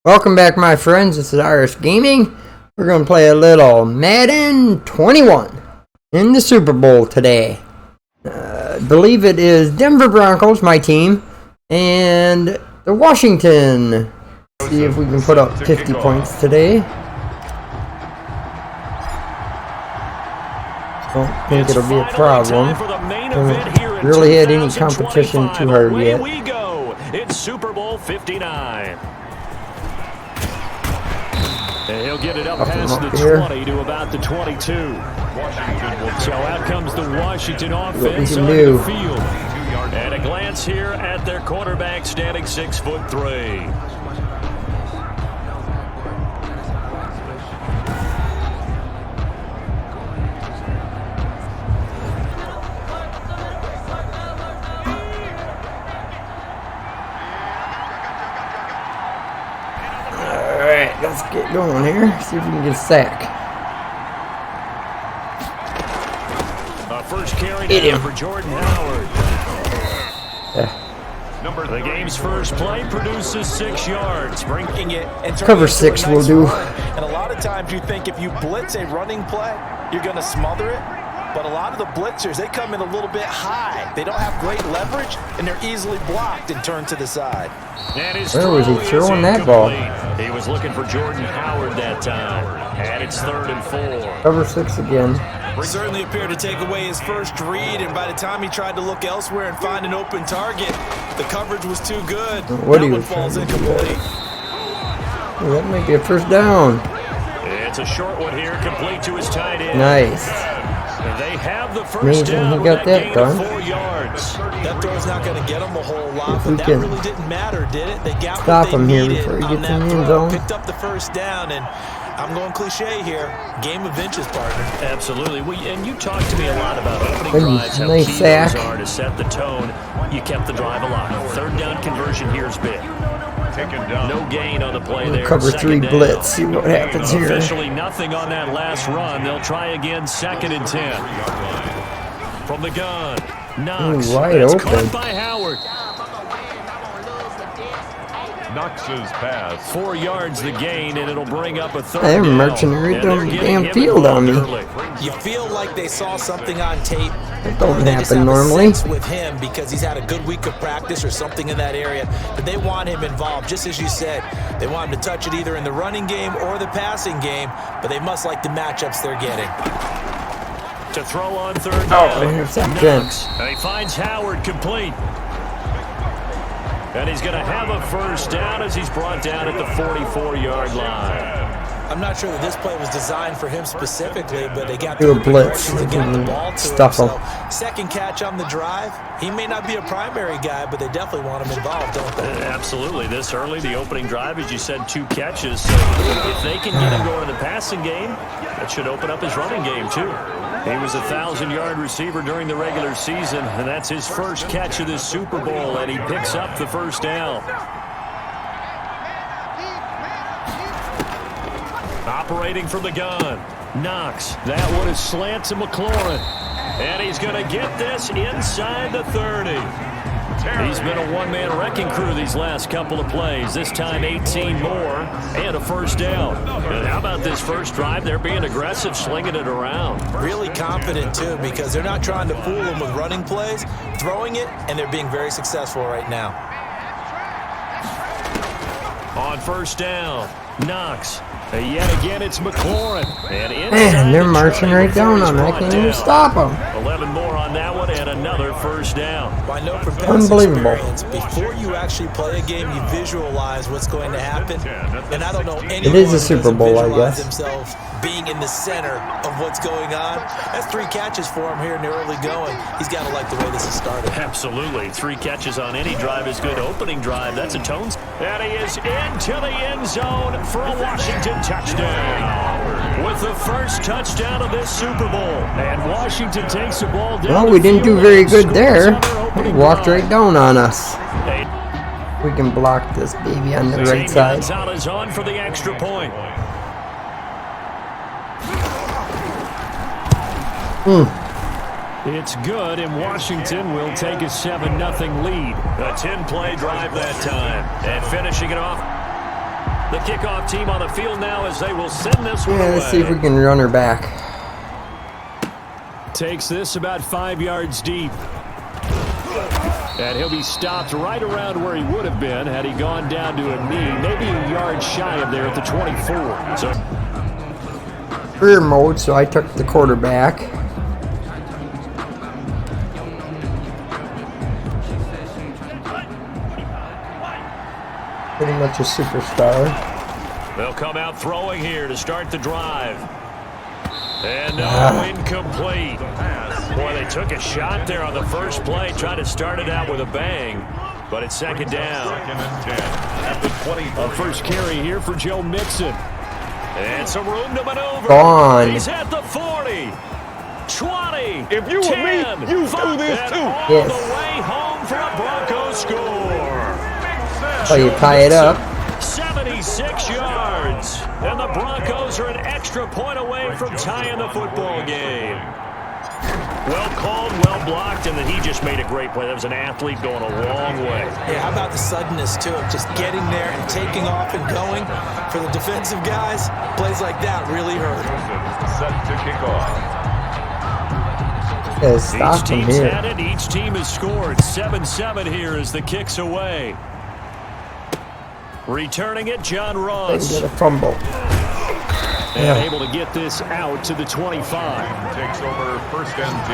Welcome back, my friends. This is Irish Gaming. We're going to play a little Madden 21 in the Super Bowl today. I believe it is Denver Broncos, my team, and the Washington. Let's see if we can put up 50 points today. Don't think it'll be a problem. Haven't really had any competition too hard yet. It's Super Bowl 59. And he'll get it up past the 20 to about the 22. So out comes the Washington offense on the field. And a glance here at their quarterback standing 6'3". Let's get going here. See if we can get a sack. First carry for Jordan Howard. The game's first play produces 6 yards, bringing it. Cover 6 will do. And a lot of times you think if you blitz a running play, you're going to smother it. But a lot of the blitzers, they come in a little bit high. They don't have great leverage, and they're easily blocked and turned to the side. Where was he throwing that ball? He was looking for Jordan Howard that time. And it's 3rd and 4. Cover 6 again. He certainly appeared to take away his first read, and by the time he tried to look elsewhere and find an open target, the coverage was too good. What that one falls incomplete. Oh, that might be a first down. It's a short one here, complete to his tight end. Nice. They have the first down. He got that done. 4 yards. That throw's not going to get him a whole lot, but that really didn't matter, did it? They got stop what they him here needed before he on gets in that the end throw. zone. Picked up the first down, and I'm going cliche here. Game of inches, partner. Absolutely. And you talked to me a lot about opening drives, how nice key sack. those are to set the tone. You kept the drive alive. 3rd down conversion here is big. No gain on the play there. Cover 3 blitz. See what happens here. Officially nothing on that last run. They'll try again, 2nd and 10. From the gun, Knox. Wide open. Caught by Howard. Knox's pass. 4 yards the gain, and it'll bring up a 3rd They're down. marching right down the damn field on me. You feel like they saw something on tape. That don't They just happen have a normally. sense with him because he's had a good week of practice or something in that area. But they want him involved, just as you said. They want him to touch it either in the running game or the passing game, but they must like the matchups they're getting. To throw on 3rd down. Interception. And he finds Howard complete. And he's going to have a first down as he's brought down at the 44-yard line. I'm not sure that this play was designed for him specifically, but they got Do a the blitz. to get the ball to Stuff him. him. So, second catch on the drive. He may not be a primary guy, but they definitely want him involved, don't they? Absolutely. This early, the opening drive, as you said, 2 catches. So if they can get him going in the passing game, that should open up his running game, too. He was a 1,000-yard receiver during the regular season, and that's his first catch of this Super Bowl, and he picks up the first down. Operating from the gun, Knox. That one is slant to McLaurin. And he's going to get this inside the 30. He's been a one-man wrecking crew these last couple of plays. This time 18 more and a first down. And how about this first drive? They're being aggressive, slinging it around. Really confident, too, because they're not trying to fool him with running plays, throwing it, and they're being very successful right now. On first down, Knox. Yet again, it's McLaurin. Man, they're marching right down on me. I can't even stop them. 11 more on that one and another first down. I know from past Unbelievable. experience, before you actually play a game, you visualize what's going to happen. And I don't know anyone It is a who Super doesn't Bowl, I visualize guess. themselves being in the center of what's going on. That's 3 catches for him here in the early going. He's got to like the way this has started. Absolutely. 3 catches on any drive is good. Opening drive, that's a tone. And he is into the end zone for a Washington touchdown. With the first touchdown of this Super Bowl. And Washington takes the ball down. Well, we didn't do very good there. He walked right down on us. We can block this baby on the right side. Gonzalez on for the extra point. It's good, and Washington will take a 7-0 lead. A 10-play drive that time. And finishing it off. The kickoff team on the field now as they will send this one Yeah, away. let's see if we can run her back. Takes this about 5 yards deep. And he'll be stopped right around where he would have been had he gone down to a knee, maybe a yard shy of there at the 24. So Career mode, so I took the quarterback. Pretty much a superstar. they'll come out throwing here to start the drive. And no, incomplete. Boy, they took a shot there on the first play, tried to start it out with a bang, but it's second down. Second and 10 at the 20. A first carry here for Joe Mixon. And some room to maneuver. Gone. He's at the 40, 20, If you were 10, me, you 5, do this and too. all Yes. the way home for a Broncos score. Oh, you tie it up. 76 yards. And the Broncos are an extra point away from tying the football game. Well called, well blocked, and then he just made a great play. That was an athlete going a long way. Yeah, how about the suddenness, too, of just getting there and taking off and going? For the defensive guys, plays like that really hurt. Set to kick off. Yeah, Each stop him team's here. had it. Each team has scored. 7-7 here as the kick's away. Returning it, John They Ross. get a fumble. And able to get this out to the 25. Takes over first and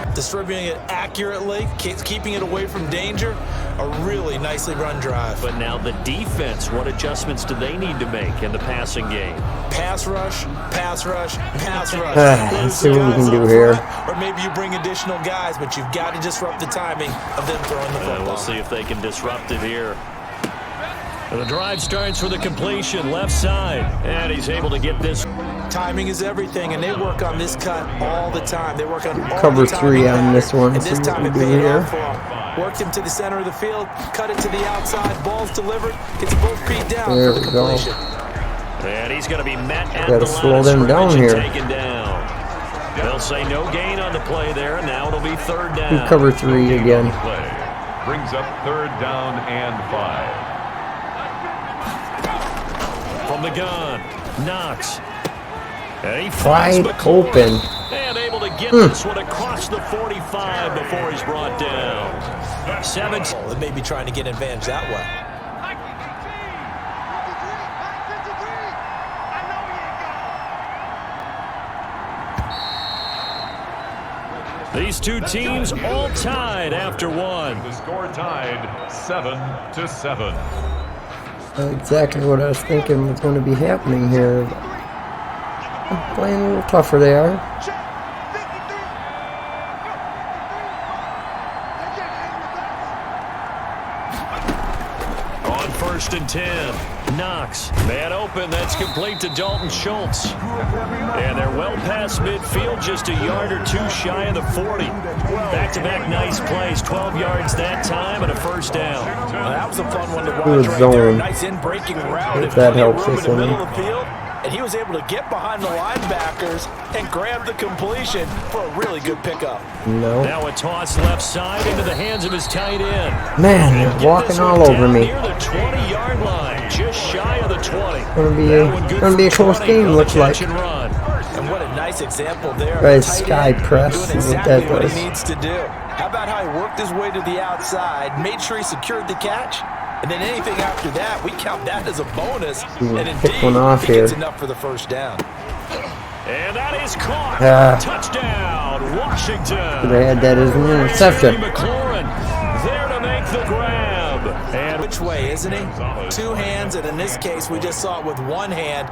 10. Distributing it accurately, keeping it away from danger, a really nicely run drive. But now the defense, what adjustments do they need to make in the passing game? Pass rush, pass rush, pass rush. Let's see what we can do here. Or maybe you bring additional guys, but you've got to disrupt the timing of them throwing the football. We'll see if they can disrupt it here. And the drive starts with a completion, left side. And he's able to get this. Timing is everything, and they work on this cut all the time. They work on all Cover the three timing on this patterns, one. And See this what time we it do paid here. off for him. Worked him to the center of the field, cut it to the outside, ball's delivered, gets both feet down There for the we go. completion. And he's going to be met at Gotta the slow line of them down scrimmage and here. taken down. They'll say no gain on the play there, and now it'll be third We down. cover three again. Play brings up third down and 5. From the gun, Knox. And he finds Wide McLaurin. open. And able to get this one across the 45 before he's brought down. 7. They may be trying to get advantage that way. These two teams all tied after one. The score tied 7-7. Exactly what I was thinking was going to be happening here. Playing a little tougher they are. On first and 10, Knox, man open, that's complete to Dalton Schultz. And they're well past midfield, just a yard or two shy of the 40. Back-to-back nice plays, 12 yards that time and a first down. Well, that was a fun one to watch Good right zone. there. Nice in-breaking route. If that Plenty of helps room us in the any. middle of the field, and he was able to get behind the linebackers and grab the completion for a really good pickup. No. Now a toss left side into the hands of his tight end. Man, And they're get walking this all one over down me. near the 20-yard line, just shy of the 20. Gonna be a close game, looks like. Run. And what a nice example there. of Right, a tight sky end press doing is what exactly that what does. he needs to do. How about how he worked his way to the outside, made sure he secured the catch, and then anything after that, we count that as a bonus. Ooh, And pick indeed, one off he gets here. enough for the first down. And that is caught. Touchdown, Washington. They had that as an interception. McLaurin there to make the grab. And Which way, isn't he? Two hands, and in this case, we just saw it with one hand.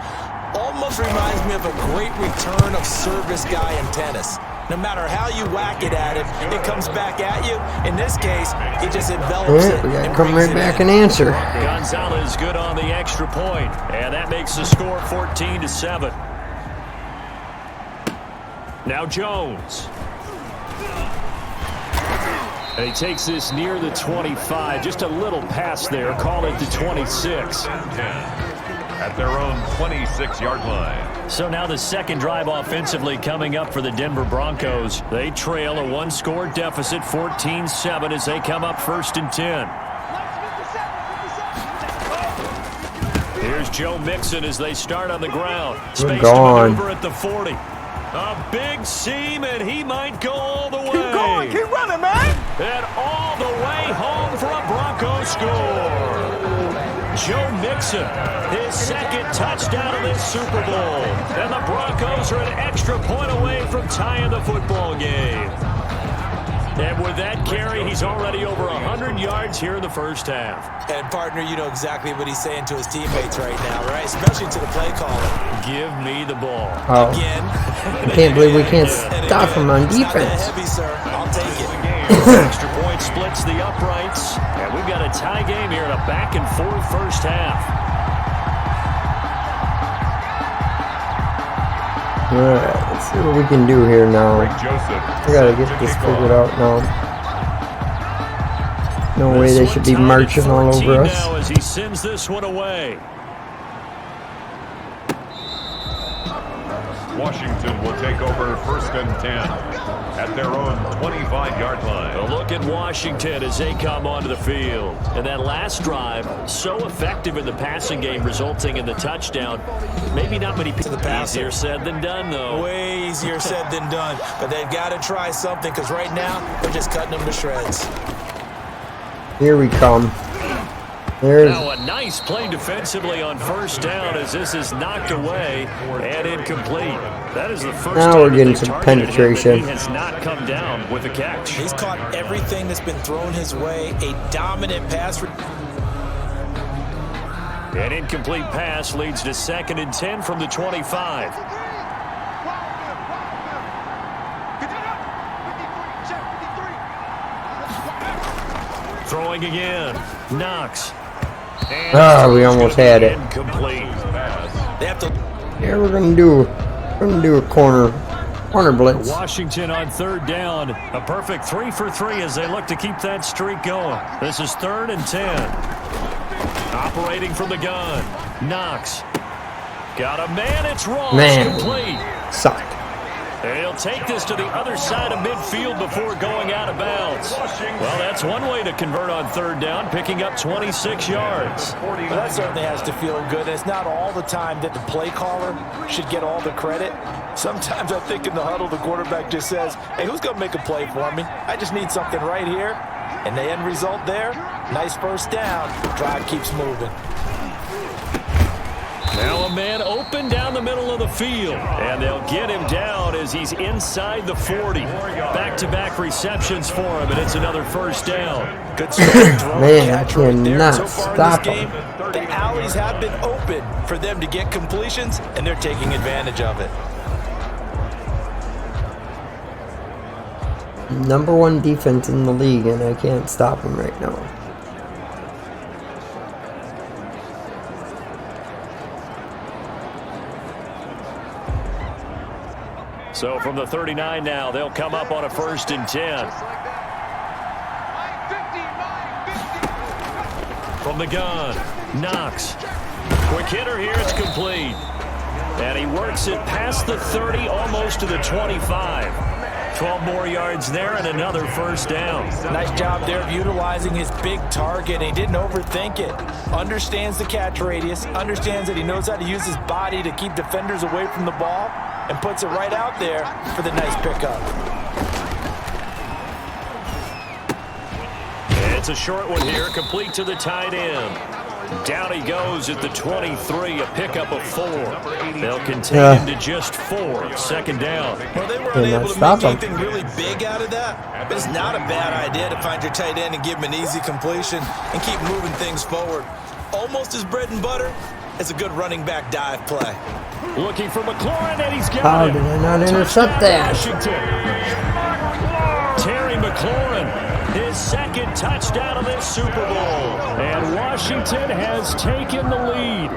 Almost reminds me of a great return of service guy in tennis. No matter how you whack it at him, it comes back at you. In this case, it just envelops Yeah, it. we gotta and come brings right it back in. and answer. Gonzalez good on the extra point. And that makes the score 14-7. Now Jones. And he takes this near the 25. Just a little pass there. Call it the 26. At their own 26-yard line. So now the second drive offensively coming up for the Denver Broncos. They trail a one-score deficit, 14-7, as they come up first and 10. Here's Joe Mixon as they start on the ground. We're Space gone. to maneuver at the 40. A big seam, and he might go all the way. Keep going, keep running, man. And all the way home for a Broncos score. Joe Mixon, his second touchdown of this Super Bowl. And the Broncos are an extra point away from tying the football game. And with that carry, he's already over 100 yards here in the first half. And, partner, you know exactly what he's saying to his teammates right now, right? Especially to the play caller. Give me the ball. Oh, Again. I can't believe we can't stop him on It's not that defense. heavy, sir. I'll take it. Extra point splits the uprights. And we've got a tie game here in a back-and-forth first half. Alright, let's see what we can do here now. Greg Joseph. I gotta get this figured out now. No way they should be marching all over us. Now as he sends this one away. Washington will take over 1st and 10 at their own 25-yard line. A look at Washington as they come onto the field. And that last drive, so effective in the passing game, resulting in the touchdown. Maybe not many people. Easier said than done, though. Way easier said than done. But they've got to try something because right now they're just cutting them to shreds. Here we come. There's Now a nice play defensively on first down as this is knocked away and incomplete. That is the first Now time we're that getting they've some targeted him, but penetration. He has not come down with a catch. He's caught everything that's been thrown his way. A dominant pass. An incomplete pass leads to 2nd and 10 from the 25. Throwing again. Knox. we almost had it. Incomplete. They have to. Here we're gonna do a corner blitz. Washington on 3rd down. A perfect 3 for 3 as they look to keep that streak going. This is 3rd and 10. Operating from the gun. Knox. Got a man. It's wrong. Man. Complete. Sucked. And he'll take this to the other side of midfield before going out of bounds. Well, that's one way to convert on 3rd down, picking up 26 yards. Well, that certainly has to feel good. It's not all the time that the play caller should get all the credit. Sometimes I think in the huddle, the quarterback just says, hey, who's going to make a play for me? I just need something right here. And the end result there, nice first down. Drive keeps moving. Now a man open down the middle of the field. And they'll get him down as he's inside the 40. Back-to-back receptions for him, and it's another first down. Good throw. Man, I catch right there. cannot So far stop in this game, the alleys have been open for them to get completions, and they're taking advantage of it. Number 1 defense in the league, and I can't stop him right now. So from the 39 now, they'll come up on a 1st and 10. From the gun, Knox. Quick hitter here, it's complete. And he works it past the 30, almost to the 25. 12 more yards there and another first down. Nice job there of utilizing his big target. He didn't overthink it. Understands the catch radius. Understands that he knows how to use his body to keep defenders away from the ball. And puts it right out there for the nice pickup. It's a short one here, complete to the tight end. Down he goes at the 23, a pickup of 4. They'll contain him to just 4, 2nd down. Well, they weren't able to make anything really big out of that, but it's not a bad idea to find your tight end and give him an easy completion and keep moving things forward. Almost as bread and butter as a good running back dive play. Looking for McLaurin, and he's got How it. did I not intercept that? Washington. Terry McLaurin, his 2nd touchdown of this Super Bowl. And Washington has taken the lead.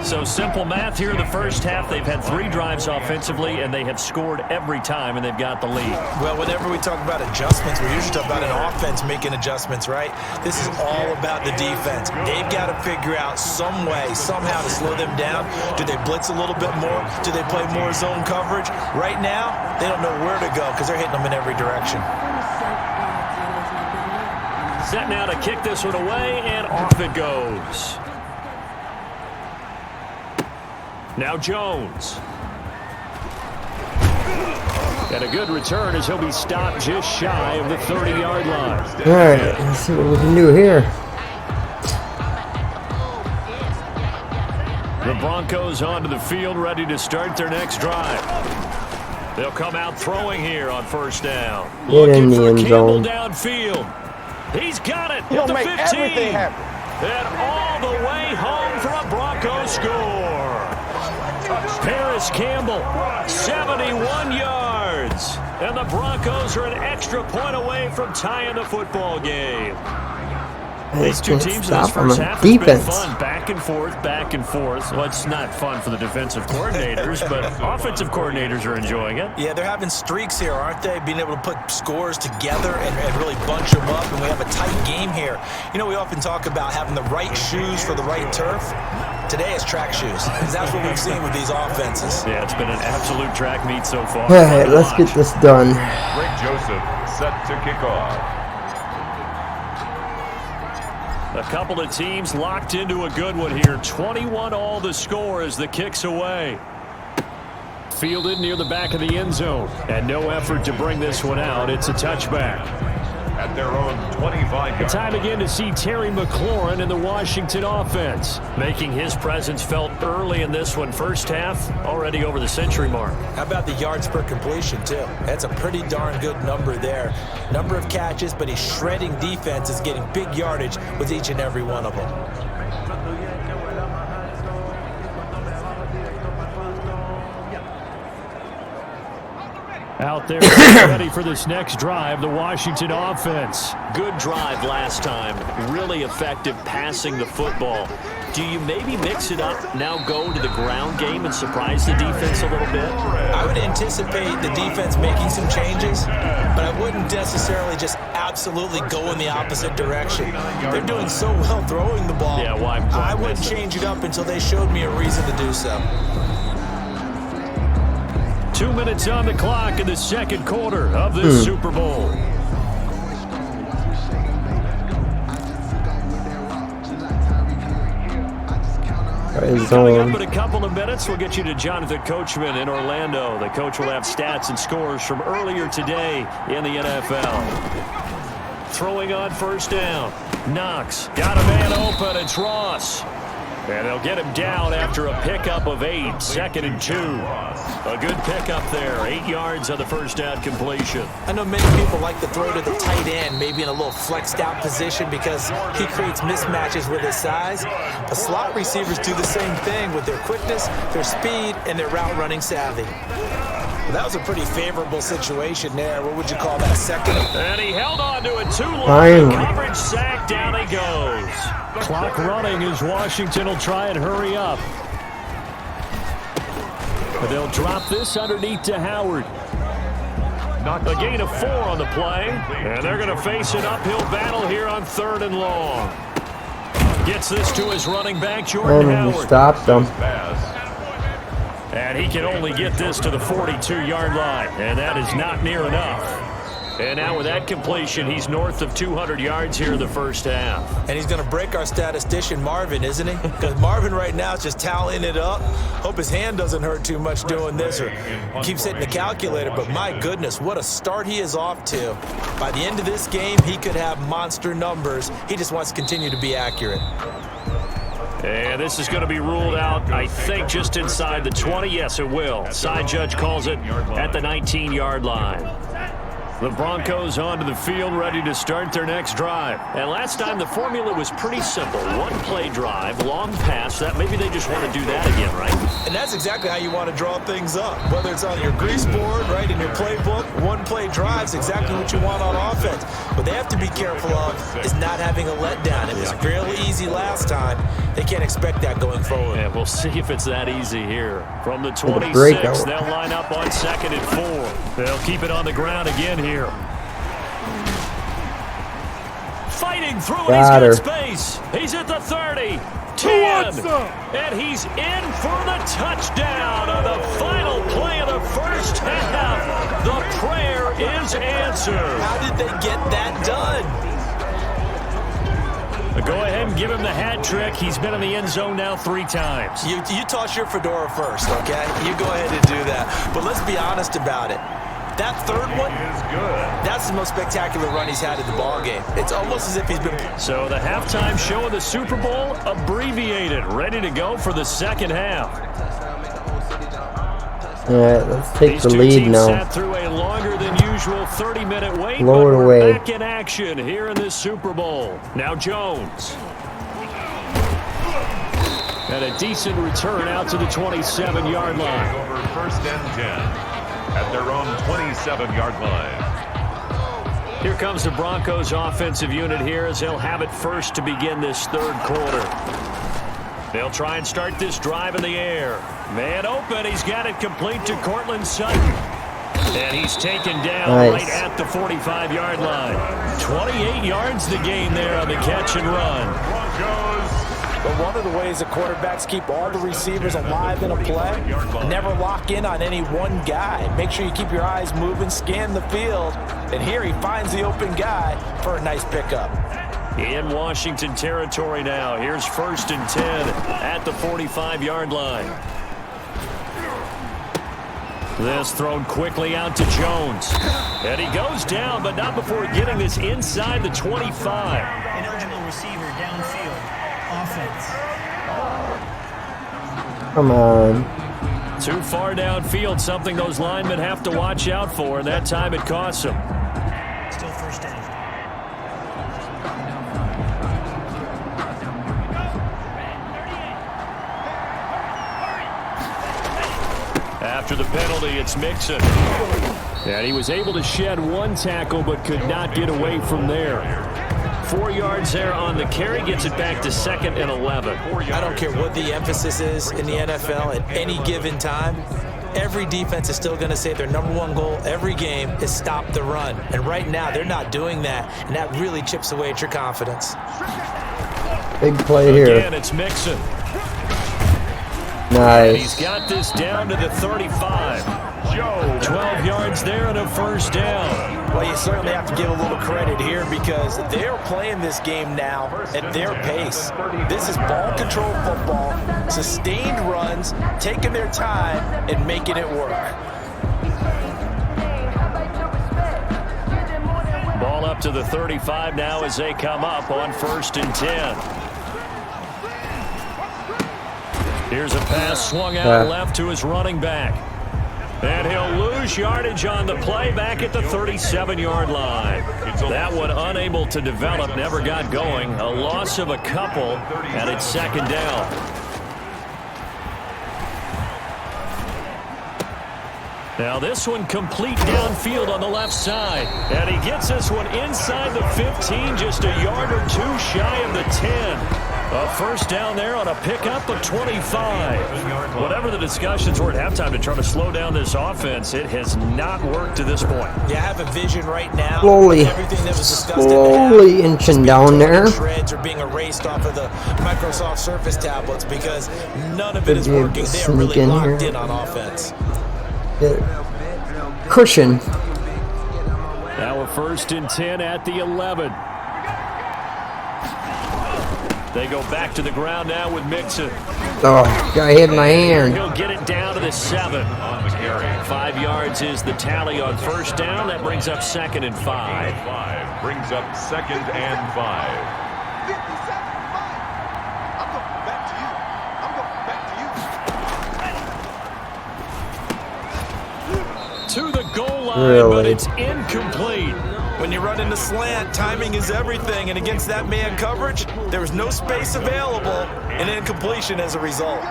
So simple math here in the first half. They've had 3 drives offensively, and they have scored every time, and they've got the lead. Well, whenever we talk about adjustments, we usually talk about an offense making adjustments, right? This is all about the defense. They've got to figure out some way, somehow to slow them down. Do they blitz a little bit more? Do they play more zone coverage? Right now, they don't know where to go because they're hitting them in every direction. Set now to kick this one away, and off it goes. Now Jones. And a good return as he'll be stopped just shy of the 30-yard line. All right, let's see what we can do here. The Broncos onto the field, ready to start their next drive. They'll come out throwing here on first down. Get in the for end Campbell zone. downfield. He's got it He'll at the make 15. everything happen. And all the way home for a Broncos score. Paris Campbell, 71 yards. And the Broncos are an extra point away from tying the football game. These two teams in this first half has been fun. Back and forth, back and forth. Well, it's not fun for the defensive coordinators, but offensive coordinators are enjoying it. Yeah, they're having streaks here, aren't they? Being able to put scores together and really bunch them up, and we have a tight game here. You know, we often talk about having the right shoes for the right turf. Today it's track shoes. That's what we've seen with these offenses. Yeah, it's been an absolute track meet so far. All right, let's get this done. Greg Joseph set to kick off. A couple of teams locked into a good one here. 21 all the score as the kick's away. Fielded near the back of the end zone. And no effort to bring this one out. It's a touchback. At their own 25-yard Time again to see Terry McLaurin in the Washington offense. Making his presence felt early in this one. First half, already over the century mark. How about the yards per completion, too? That's a pretty darn good number there. Number of catches, but he's shredding defenses, getting big yardage with each and every one of them. Out there, ready for this next drive, the Washington offense. Good drive last time. Really effective passing the football. Do you maybe mix it up, now go to the ground game and surprise the defense a little bit? I would anticipate the defense making some changes, but I wouldn't necessarily just absolutely go in the opposite direction. They're doing so well throwing the ball. Yeah, why I wouldn't change it up until they showed me a reason to do so. 2 minutes on the clock in the second quarter of this Super Bowl. Coming up in a couple of minutes, we'll get you to Jonathan Coachman in Orlando. The coach will have stats and scores from earlier today in the NFL. Throwing on first down. Knox got a man open. It's Ross. And they'll get him down after a pickup of 8. 2nd and 2. A good pickup there. 8 yards on the first down completion. I know many people like to throw to the tight end, maybe in a little flexed out position because he creates mismatches with his size. But slot receivers do the same thing with their quickness, their speed, and their route running savvy. Well, that was a pretty favorable situation there. What would you call that? Second? And he held on to it too long. Coverage sack, down he goes. Clock running as Washington will try and hurry up. But they'll drop this underneath to Howard. A gain of 4 on the play. And they're going to face an uphill battle here on 3rd and long. Gets this to his running back, Jordan Howard. Stopped them. And he can only get this to the 42-yard line. And that is not near enough. And now with that completion, he's north of 200 yards here in the first half. And he's going to break our statistician, Marvin, isn't he? Because Marvin right now is just tallying it up. Hope his hand doesn't hurt too much doing this or keeps hitting the calculator. But my goodness, what a start he is off to. By the end of this game, he could have monster numbers. He just wants to continue to be accurate. And this is going to be ruled out, I think, just inside the 20. Yes, it will. Side judge calls it at the 19-yard line. The Broncos onto the field, ready to start their next drive. And last time, the formula was pretty simple. One-play drive, long pass. That maybe they just want to do that again, right? And that's exactly how you want to draw things up. Whether it's on your grease board, right, in your playbook, one-play drive is exactly what you want on offense. What they have to be careful of is not having a letdown. It was fairly easy last time. They can't expect that going forward. And we'll see if it's that easy here. From the 26, they'll line up on 2nd and 4. They'll keep it on the ground again here. Fighting through, he's got space. He's at the 30, 10, and he's in for the touchdown on the final play of the first half. The prayer is answered. How did they get that done? Go ahead and give him the hat trick. He's been in the end zone now 3 times. You toss your fedora first, okay? You go ahead and do that. But let's be honest about it. That third one is good. That's the most spectacular run he's had in the ballgame. It's almost as if he's been... So the halftime show of the Super Bowl, abbreviated, ready to go for the second half. All right, let's take the lead now. Sat through a longer than usual 30-minute wait, Blow but it we're away. back in action here in this Super Bowl. Now Jones. And a decent return out to the 27-yard line. Over first and 10 at their own 27-yard line. Here comes the Broncos offensive unit here as they'll have it first to begin this third quarter. They'll try and start this drive in the air. Man open. He's got it complete to Cortland Sutton. And he's taken down right at the 45-yard line. 28 yards the gain there on the catch and run. Broncos. But one of the ways the quarterbacks keep all the receivers alive in a play, never lock in on any one guy. Make sure you keep your eyes moving, scan the field. And here he finds the open guy for a nice pickup. In Washington territory now. Here's first and 10 at the 45-yard line. This thrown quickly out to Jones. And he goes down, but not before getting this inside the 25. Ineligible receiver downfield. Offense. Come on. Too far downfield, something those linemen have to watch out for, and that time it costs them. Still first down. After the penalty, it's Mixon. And he was able to shed one tackle, but could not get away from there. 4 yards there on the carry, gets it back to 2nd and 11. I don't care what the emphasis is in the NFL at any given time. Every defense is still going to say their #1 goal every game is stop the run. And right now, they're not doing that, and that really chips away at your confidence. Big play here. Again, it's Mixon. Nice. He's got this down to the 35. 12 yards there and a first down. Well, you certainly have to give a little credit here because they're playing this game now at their pace. This is ball control football, sustained runs, taking their time and making it work. Ball up to the 35 now as they come up on first and 10. Here's a pass swung out left to his running back. And he'll lose yardage on the play back at the 37-yard line. That one unable to develop, never got going. A loss of a couple, and it's second down. Now this one complete downfield on the left side. And he gets this one inside the 15, just a yard or two shy of the 10. A first down there on a pickup of 25. Whatever the discussions were at halftime to try to slow down this offense, it has not worked to this point. You have a vision right now. Slowly, Everything that was discussed slowly inching down there. Shreds are being erased off of the Microsoft Surface tablets because none of it is working. They're really locked in on offense. Cushion. Now a first and 10 at the 11. They go back to the ground now with Mixon. Oh, guy hit my hand. He'll get it down to the 7. 5 yards is the tally on first down. That brings up 2nd and 5. Brings up 2nd and 5. To the goal line, but it's incomplete. When you run into slant, timing is everything, and against that man coverage, there was no space available, and incompletion as a result.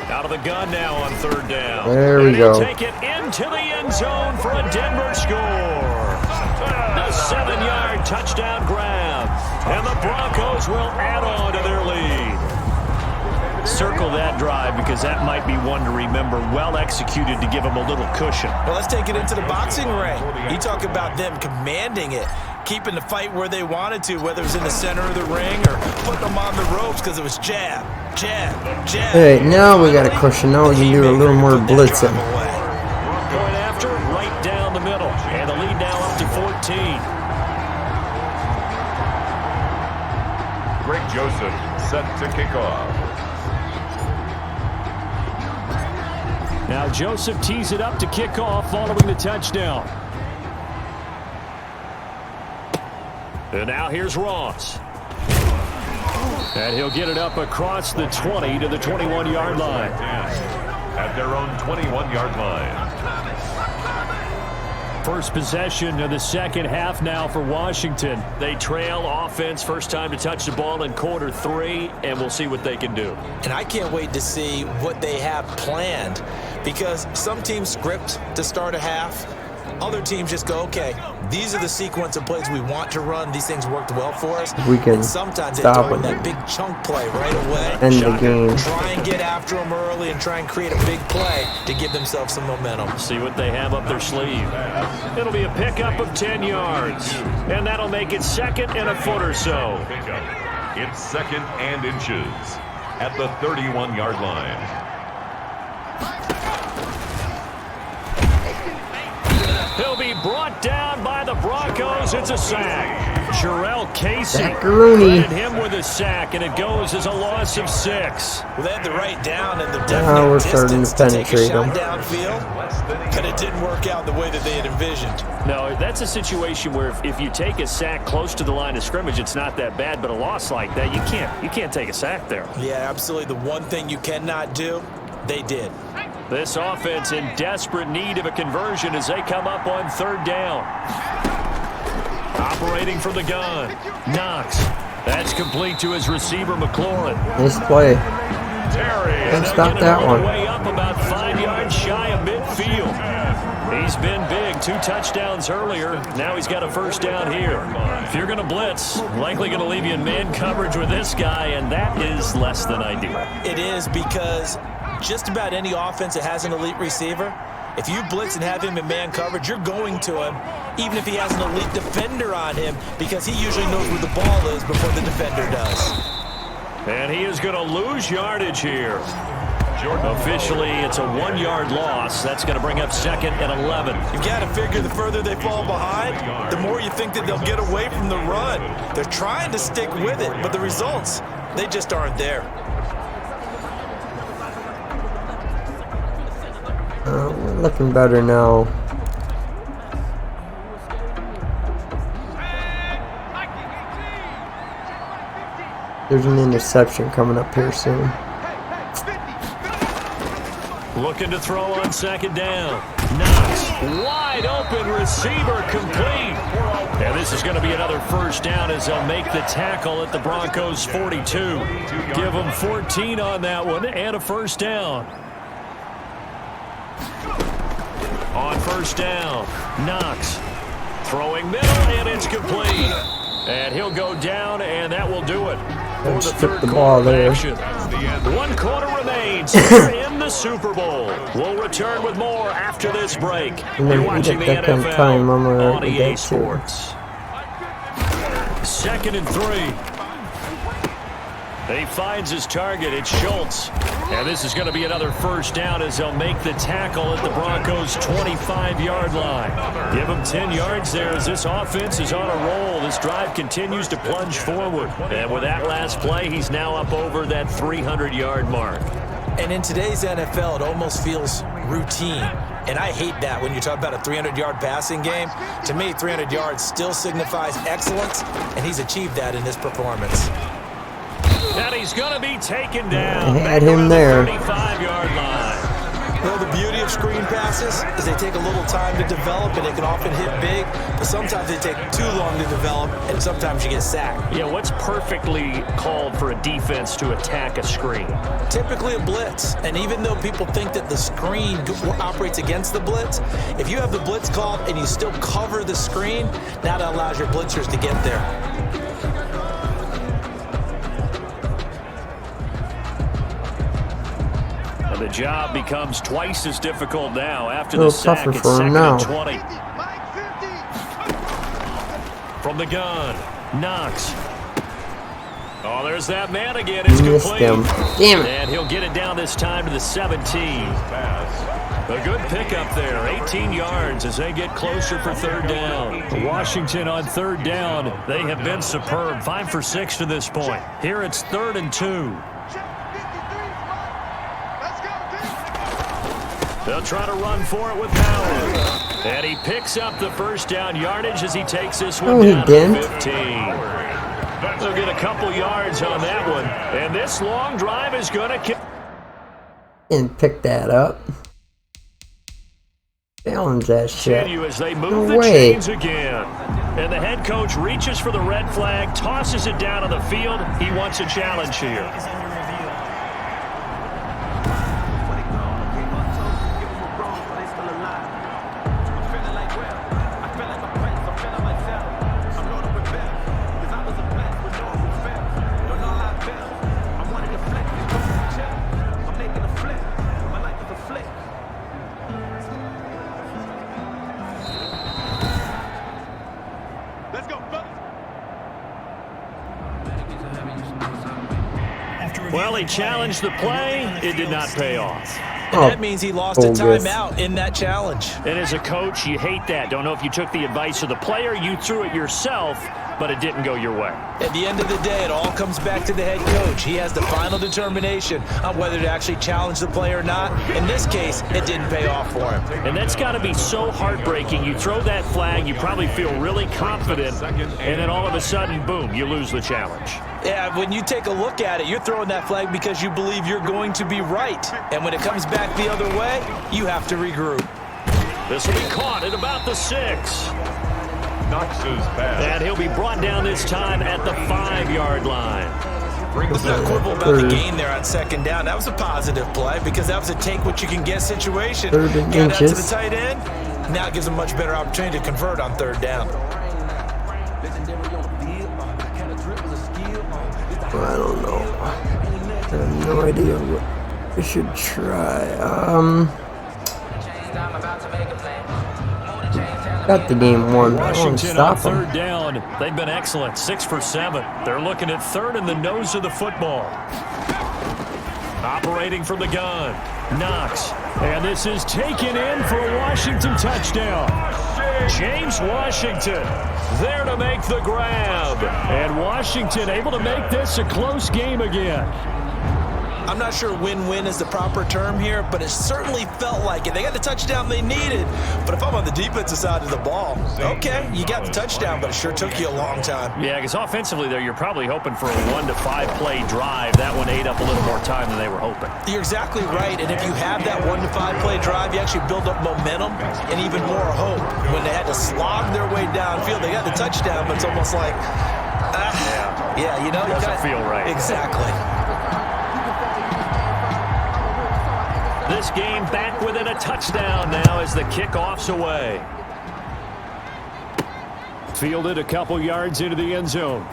Out of the gun now on third down. There we go. Take it into the end zone for a Denver score. A 7-yard touchdown grab, and the Broncos will add on to their lead. Circle that drive because that might be one to remember. Well executed to give them a little cushion. Well, let's take it into the boxing ring. You talk about them commanding it, keeping the fight where they wanted to, whether it was in the center of the ring or putting them on the ropes because it was jab, jab, jab. Hey, now we got a cushion. Now we can do a little more blitzing. Going after it right down the middle. And the lead now up to 14. Joseph set to kick off. Now Joseph tees it up to kick off following the touchdown. And now here's Ross. And he'll get it up across the 20 to the 21-yard line. At their own 21-yard line. First possession of the second half now for Washington. They trail offense, first time to touch the ball in quarter 3, and we'll see what they can do. And I can't wait to see what they have planned, because some teams script to start a half. Other teams just go, okay, these are the sequence of plays we want to run. These things worked well for us. We can and sometimes they stop throw in it. that big chunk play right away. End the game. Try and get after them early and try and create a big play to give themselves some momentum. See what they have up their sleeve. It'll be a pickup of 10 yards, and that'll make it second and a foot or so. It's second and inches at the 31-yard line. He'll be brought down by the Broncos. It's a sack. Jarrell Casey Sackaroonie. credited him with a sack, and it goes as a loss of 6. Well, they had the right down and the We're definite starting distance to to take a penetrate shot them. downfield, but it didn't work out the way that they had envisioned. No, that's a situation where if you take a sack close to the line of scrimmage, it's not that bad, but a loss like that, you can't take a sack there. Yeah, absolutely. The one thing you cannot do, they did. This offense in desperate need of a conversion as they come up on third down. Operating from the gun, Knox. That's complete to his receiver, McLaurin. Nice play. And stop that one. Way up about 5 yards shy of midfield. He's been big, 2 touchdowns earlier. Now he's got a first down here. If you're going to blitz, likely going to leave you in man coverage with this guy, and that is less than ideal. It is, because just about any offense that has an elite receiver, if you blitz and have him in man coverage, you're going to him, even if he has an elite defender on him, because he usually knows where the ball is before the defender does. And he is going to lose yardage here. Officially, it's a 1-yard loss. That's going to bring up second and 11. You've got to figure the further they fall behind, the more you think that they'll get away from the run. They're trying to stick with it, but the results, they just aren't there. We're looking better now. There's an interception coming up here soon. Looking to throw on second down. Knox, wide open receiver, complete. And this is going to be another first down as they'll make the tackle at the Broncos 42. Give them 14 on that one and a first down. On first down, Knox throwing middle, and it's complete. And he'll go down, and that will do it for the third quarter of action. 1 quarter remains here in the Super Bowl. We'll return with more after this break. You're watching the NFL on EA Sports. 2nd and 3. He finds his target. It's Schultz. And this is going to be another first down as they'll make the tackle at the Broncos' 25-yard line. Give them 10 yards there as this offense is on a roll. This drive continues to plunge forward. And with that last play, he's now up over that 300-yard mark. And in today's NFL, it almost feels routine. And I hate that when you talk about a 300-yard passing game. To me, 300 yards still signifies excellence, and he's achieved that in this performance. And he's going to be taken down. I had him there. 35-yard line. Well, the beauty of screen passes is they take a little time to develop, and they can often hit big, but sometimes they take too long to develop, and sometimes you get sacked. Yeah, what's perfectly called for a defense to attack a screen? Typically a blitz, and even though people think that the screen operates against the blitz, if you have the blitz called and you still cover the screen, now that allows your blitzers to get there. The job becomes twice as difficult now after the sack. It's for him 2nd now. and 20. From the gun, Knox. Oh, there's that man again. It's Missed complete. him. Damn it. And he'll get it down this time to the 17. Pass A good pickup there, 18 yards as they get closer for third down. Washington on third down. They have been superb, 5 for 6 to this point. Here it's 3rd and 2. They'll try to run for it with Howard. And he picks up the first down yardage as he takes this one down to 15. They'll get a couple yards on that one. And this long drive is going to and pick that up. Challenge that shit. As they move the chains again. And the head coach reaches for the red flag, tosses it down on the field. He wants a challenge here. Well, he challenged the play. It did not pay off. And that means he lost a timeout in that challenge. And as a coach, you hate that. Don't know if you took the advice of the player, you threw it yourself, but it didn't go your way. At the end of the day, it all comes back to the head coach. He has the final determination on whether to actually challenge the play or not. In this case, it didn't pay off for him. And that's got to be so heartbreaking. You throw that flag, you probably feel really confident, and then all of a sudden, boom, you lose the challenge. Yeah, when you take a look at it, you're throwing that flag because you believe you're going to be right. And when it comes back the other way, you have to regroup. This will be caught at about the 6. Knox's pass. And he'll be brought down this time at the 5-yard line. Let's not quibble about the gain there on second down. That was a positive play because that was a take-what-you-can-get situation. Got out to the tight end. Now it gives him a much better opportunity to convert on third down. I don't know. I have no idea what we should try. Got the game won. Washington on third down. They've been excellent. 6 for 7. They're looking at third in the nose of the football. Operating from the gun. Knox. And this is taken in for a Washington touchdown. James Washington there to make the grab. And Washington able to make this a close game again. I'm not sure win-win is the proper term here, but it certainly felt like it. They got the touchdown they needed, but if I'm on the defensive side of the ball, okay, you got the touchdown, but it sure took you a long time. Yeah, because offensively there, you're probably hoping for a 1 to 5 play drive. That one ate up a little more time than they were hoping. You're exactly right, and if you have that 1 to 5 play drive, you actually build up momentum and even more hope. When they had to slog their way downfield, they got the touchdown, but it's almost like, yeah, you know, it doesn't feel right. Exactly. This game back within a touchdown now as the kickoff's away. Fielded a couple yards into the end zone.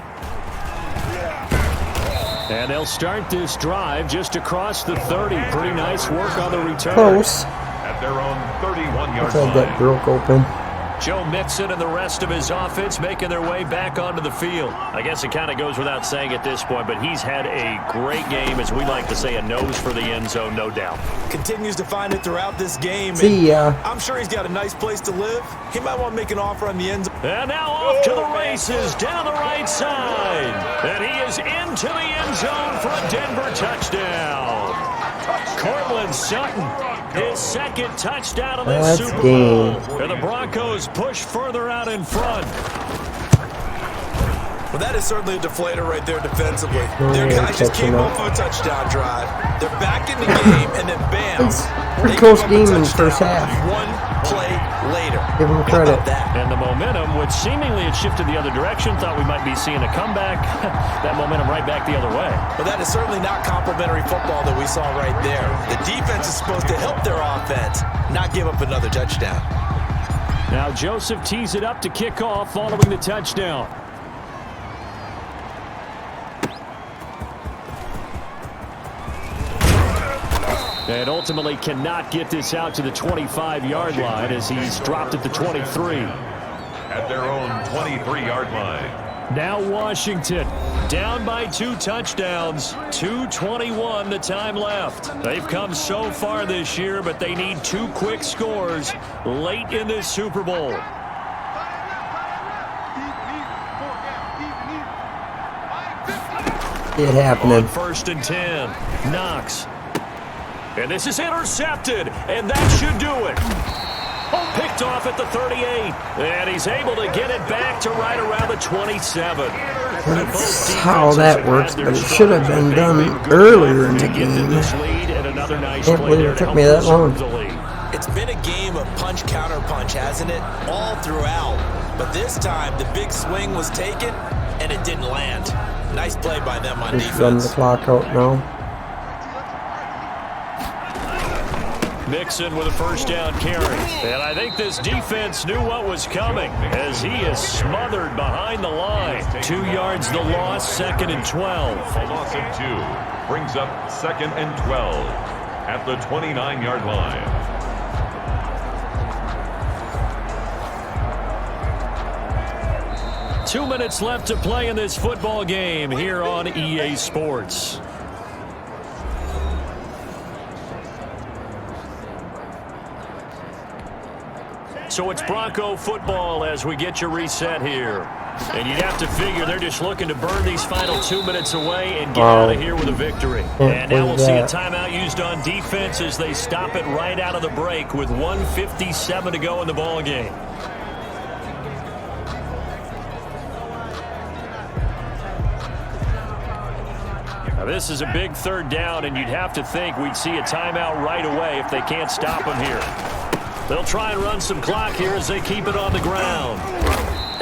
And they'll start this drive just across the 30. Pretty nice work on the return. Close. At their own 31-yard line. That broke open. Joe Mixon and the rest of his offense making their way back onto the field. I guess it kind of goes without saying at this point, but he's had a great game, as we like to say, a nose for the end zone, no doubt. Continues to find it throughout this game. See ya. I'm sure he's got a nice place to live. He might want to make an offer on the end zone. And now off to the races down the right side. And he is into the end zone for a Denver touchdown. Cortland Sutton. His second touchdown of this Super Bowl. And the Broncos push further out in front. Well, that is certainly a deflator right there defensively. Their guys just came off of a touchdown drive. They're back in the game, and then bam. Pretty close game in the first half. One play later. Give them credit. And the momentum, which seemingly had shifted the other direction, thought we might be seeing a comeback. That momentum right back the other way. But that is certainly not complimentary football that we saw right there. The defense is supposed to help their offense, not give up another touchdown. Now Joseph tees it up to kick off following the touchdown. And ultimately cannot get this out to the 25-yard line as he's dropped at the 23. At their own 23-yard line. Now Washington down by 2 touchdowns. 2:21 the time left. They've come so far this year, but they need 2 quick scores late in this Super Bowl. It happening. On 1st and 10, Knox. And this is intercepted, and that should do it. Picked off at the 38, and he's able to get it back to right around the 27. That's how that works, but it should have been done earlier in the game. Can't believe it took me that long. It's been a game of punch, counter punch, hasn't it? All throughout. But this time, the big swing was taken, and it didn't land. Nice play by them on Just run the defense. clock out now. Mixon with a first down carry. And I think this defense knew what was coming as he is smothered behind the line. 2 yards the loss, 2nd and 12. A loss of 2 brings up 2nd and 12 at the 29-yard line. Two minutes left to play in this football game here on EA Sports. So it's Bronco football as we get you reset here. And you'd have to figure they're just looking to burn these final 2 minutes away and get out of here with a victory. And now we'll see a timeout used on defense as they stop it right out of the break with 1:57 to go in the ball game. Now this is a big 3rd down, and you'd have to think we'd see a timeout right away if they can't stop them here. They'll try and run some clock here as they keep it on the ground.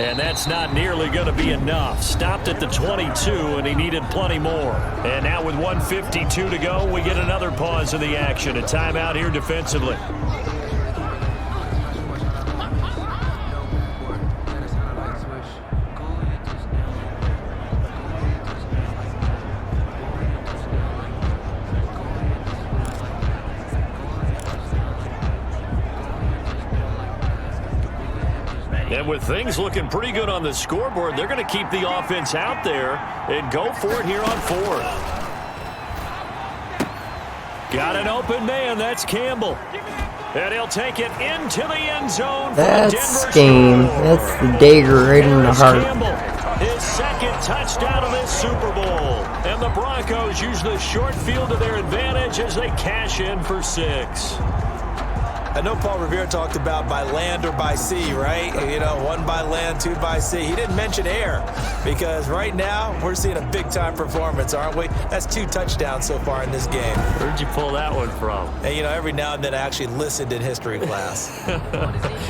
And that's not nearly going to be enough. Stopped at the 22, and he needed plenty more. And now with 1:52 to go, we get another pause in the action. A timeout here defensively. And with things looking pretty good on the scoreboard, they're going to keep the offense out there and go for it here on 4th. Got an open man. That's Campbell. And he'll take it into the end zone. That's game. That's the dagger right in the heart. Campbell, his 2nd touchdown of this Super Bowl. And the Broncos use the short field to their advantage as they cash in for 6. I know Paul Revere talked about by land or by sea, right? You know, 1 by land, 2 by sea. He didn't mention air because right now we're seeing a big-time performance, aren't we? That's 2 touchdowns so far in this game. Where'd you pull that one from? And, you know, every now and then I actually listened in history class.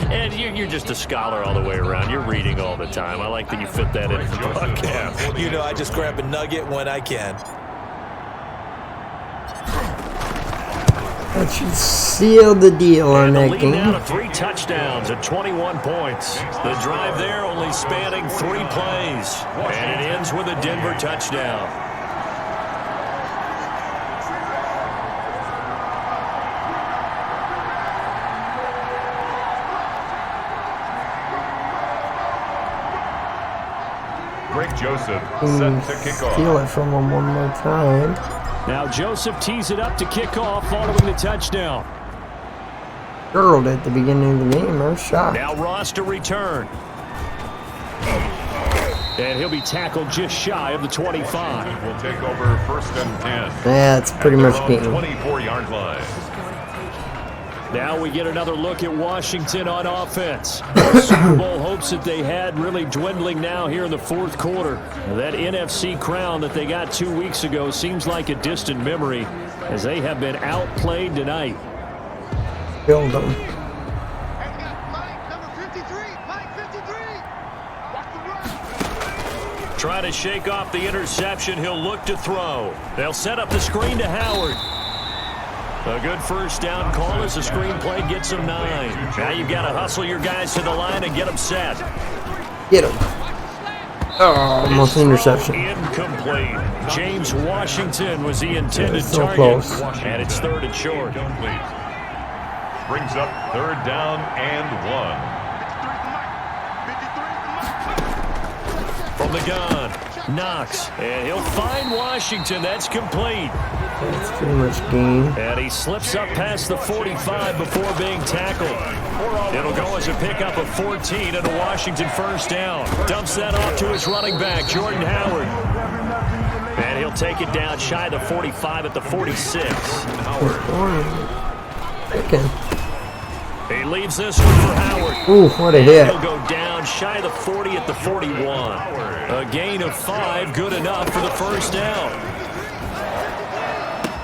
And you're just a scholar all the way around. You're reading all the time. I like that you fit that in the broadcast. You know, I just grab a nugget when I can. That should seal the deal on that game. Now to 3 touchdowns and 21 points. The drive there only spanning 3 plays. And it ends with a Denver touchdown. Greg Joseph set to kick off. Steal it from him one more time. Now Joseph tees it up to kick off following the touchdown. Curled at the beginning of the game. No shot. Now Ross to return. And he'll be tackled just shy of the 25. Will take over 1st and 10. That's pretty much game. 24-yard line. Now we get another look at Washington on offense. The Super Bowl hopes that they had really dwindling now here in the 4th quarter. That NFC crown that they got 2 weeks ago seems like a distant memory as they have been outplayed tonight. Build them. Try to shake off the interception. He'll look to throw. They'll set up the screen to Howard. A good first down call as the screenplay gets them 9. Now you've got to hustle your guys to the line and get them set. Get him. Oh, almost interception. Incomplete. James Washington was the intended so target. close. And it's 3rd and short. Brings up 3rd down and 1. From the gun. Knox, and he'll find Washington. That's complete. That's pretty much game. And he slips up past the 45 before being tackled. It'll go as a pickup of 14 and a Washington first down. Dumps that off to his running back, Jordan Howard. And he'll take it down shy of the 45 at the 46. He leaves this one for Howard. Ooh, what a hit. He'll go down shy of the 40 at the 41. A gain of 5, good enough for the first down.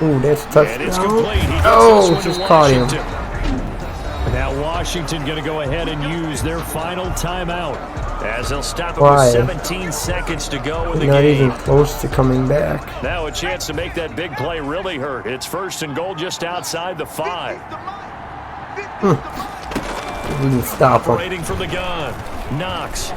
Ooh, that's a touchdown. And it's complete. He gets Oh, this one just to caught him. Washington. Now Washington going to go ahead and use their final timeout as they'll stop it with 17 seconds to go in the Not game. even close to coming back. Now a chance to make that big play really hurt. It's first and goal just outside the 5. We can stop him. Operating from the gun. Knox.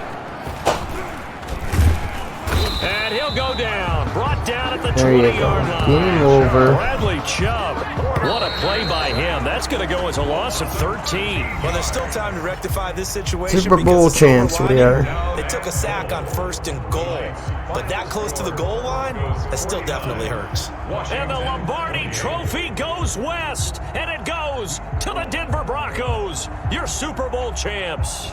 And he'll go down. Brought down at the 20-yard line. Game over. Bradley Chubb. What a play by him. That's going to go as a loss of 13. Well, there's still time to rectify this situation. Super Bowl champs we are. They took a sack on first and goal. But that close to the goal line, that still definitely hurts. And the Lombardi Trophy goes west. And it goes to the Denver Broncos, your Super Bowl champs.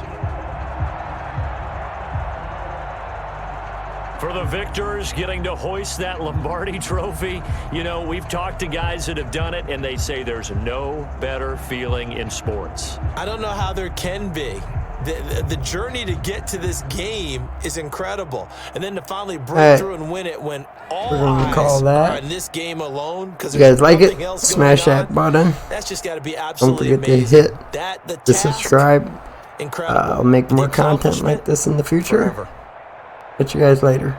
For the victors getting to hoist that Lombardi Trophy, you know, we've talked to guys that have done it, and they say there's no better feeling in sports. I don't know how there can be. The journey to get to this game is incredible. And then to finally break through and win it when all eyes are in this game alone. If you guys like it, smash that button. That's just got to be Don't absolutely forget to amazing. hit the subscribe. Incredible. I'll make more content like this in the future. Catch you guys later.